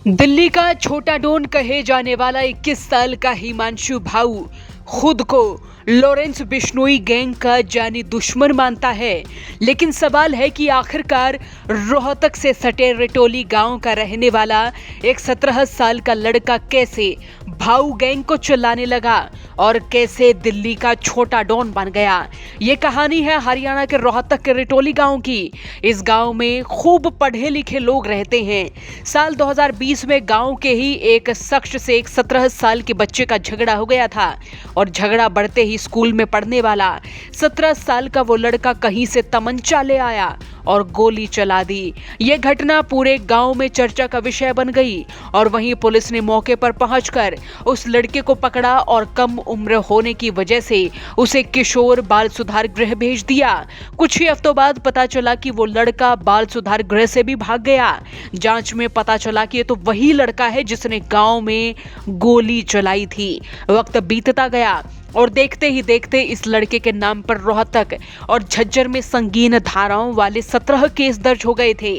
दिल्ली का छोटा डॉन कहे जाने वाला 21 साल का हिमांशु भाऊ खुद को लॉरेंस बिश्नोई गैंग का जानी दुश्मन मानता है। लेकिन सवाल है कि आखिरकार रोहतक से सटे रिटोली गांव का रहने वाला एक 17 साल का लड़का कैसे भाऊ गैंग को चलाने लगा और कैसे दिल्ली का छोटा डॉन बन गया। ये कहानी है हरियाणा के रोहतक के रिटोली गांव की। इस गांव में खूब पढ़े लिखे लोग रहते हैं। साल 2020 में गांव के ही एक शख्स से एक 17 साल के बच्चे का झगड़ा हो गया था और झगड़ा बढ़ते ही स्कूल में पढ़ने वाला 17 साल का वो लड़का कहीं से तमंचा ले आया और गोली चला दी। ये घटना पूरे गांव में चर्चा का विषय बन गई और वहीं पुलिस ने मौके पर पहुंचकर उस लड़के को पकड़ा और कम उम्र होने की वजह से उसे किशोर बाल सुधार गृह भेज दिया। कुछ ही हफ्तों बाद पता चला कि वो लड़का बाल सुधार गृह से भी भाग गया। जांच में पता चला कि ये तो वही लड़का है जिसने गांव में गोली चलाई थी। वक्त बीतता गया और देखते ही देखते इस लड़के के नाम पर रोहतक और झज्जर में संगीन धाराओं वाले 17 केस दर्ज हो गए थे।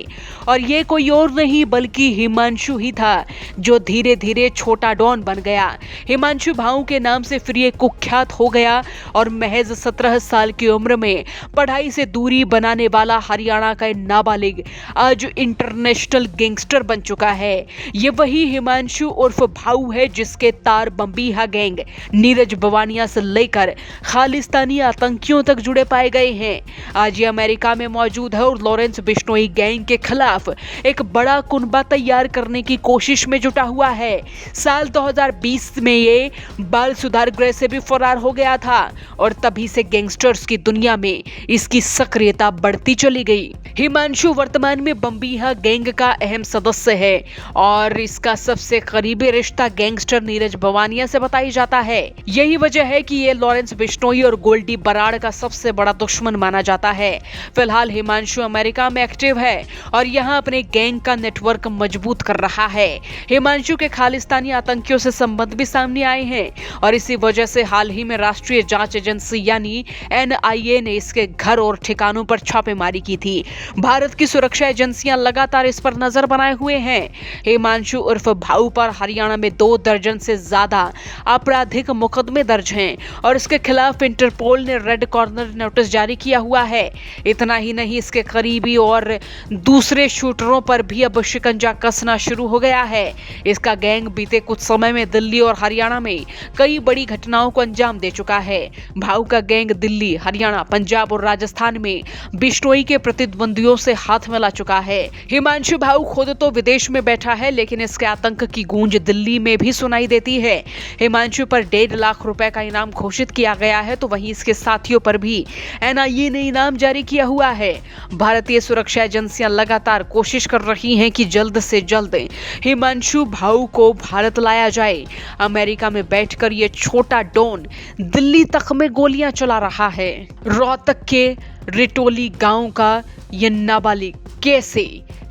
और ये कोई और नहीं बल्कि हिमांशु ही था जो धीरे धीरे छोटा डॉन बन गया। हिमांशु भाऊ के नाम से फिर ये कुख्यात हो गया और महज 17 साल की उम्र में पढ़ाई से दूरी बनाने वाला हरियाणा का नाबालिग आज इंटरनेशनल गैंगस्टर बन चुका है। ये वही हिमांशु उर्फ भाऊ है जिसके तार बम्बीहा गैंग, नीरज बवानिया से लेकर खालिस्तानी आतंकियों तक जुड़े पाए गए हैं। आज ये अमेरिका में मौजूद है और लॉरेंस बिश्नोई गैंग के खिलाफ एक बड़ा कुनबा तैयार करने की कोशिश में जुटा हुआ है। साल 2020 में ये बाल सुधार गृह से भी फरार हो गया था और तभी से गैंगस्टर्स की दुनिया में इसकी सक्रियता बढ़ती चली गई। हिमांशु वर्तमान में बम्बीहा गैंग का अहम सदस्य है और इसका सबसे करीबी रिश्ता गैंगस्टर नीरज बवानिया से बताई जाता है। यही वजह है कि ये लॉरेंस बिश्नोई और गोल्डी बराड़ का सबसे बड़ा दुश्मन माना जाता है। फिलहाल हिमांशु अमेरिका में एक्टिव है और यहाँ अपने गैंग का नेटवर्क मजबूत कर रहा है। हिमांशु के खालिस्तानी आतंकियों से संबंध भी सामने आए हैं और इसी वजह से हाल ही में राष्ट्रीय जांच एजेंसी यानी NIA ने इसके घर और ठिकानों पर छापेमारी की थी। भारत की सुरक्षा एजेंसियां लगातार इस पर नजर बनाए हुए हैं। हिमांशु उर्फ भाऊ पर हरियाणा में 2 दर्जन से ज्यादा आपराधिक मुकदमे दर्ज हैं और इसके खिलाफ इंटरपोल ने रेड कॉर्नर नोटिस जारी किया हुआ है। इतना ही नहीं, इसके करीबी और दूसरे शूटरों पर भी अब शिकंजा कसना शुरू हो गया है। इसका गैंग बीते कुछ समय में दिल्ली और हरियाणा में कई बड़ी घटनाओं को अंजाम दे चुका है। भाऊ का गैंग दिल्ली, हरियाणा, पंजाब और राजस्थान में बिश्नोई के प्रतिद्वंदियों से हाथ मिला चुका है। हिमांशु भाऊ खुद तो विदेश में बैठा है लेकिन इसके आतंक की गूंज दिल्ली में भी सुनाई देती है। हिमांशु पर 1.5 लाख रुपए का इनाम घोषित किया गया है तो वहीं इसके साथियों पर भी NIA ने इनाम जारी किया हुआ है। भारतीय सुरक्षा एजेंसियां लगातार कोशिश कर रही हैं कि जल्द से जल्द हिमांशु भाऊ को भारत लाया जाए। अमेरिका में बैठकर ये छोटा डॉन दिल्ली तक में गोलियां चला रहा है। रोहतक के रिटोली गांव का ये नाबालिग कैसे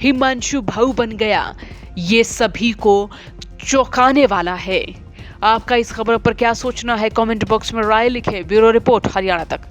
हिमांशु भाऊ बन गया, ये सभी को चौंकाने वाला है। आपका इस खबर पर क्या सोचना है? कमेंट बॉक्स में राय लिखें। ब्यूरो रिपोर्ट हरियाणा तक।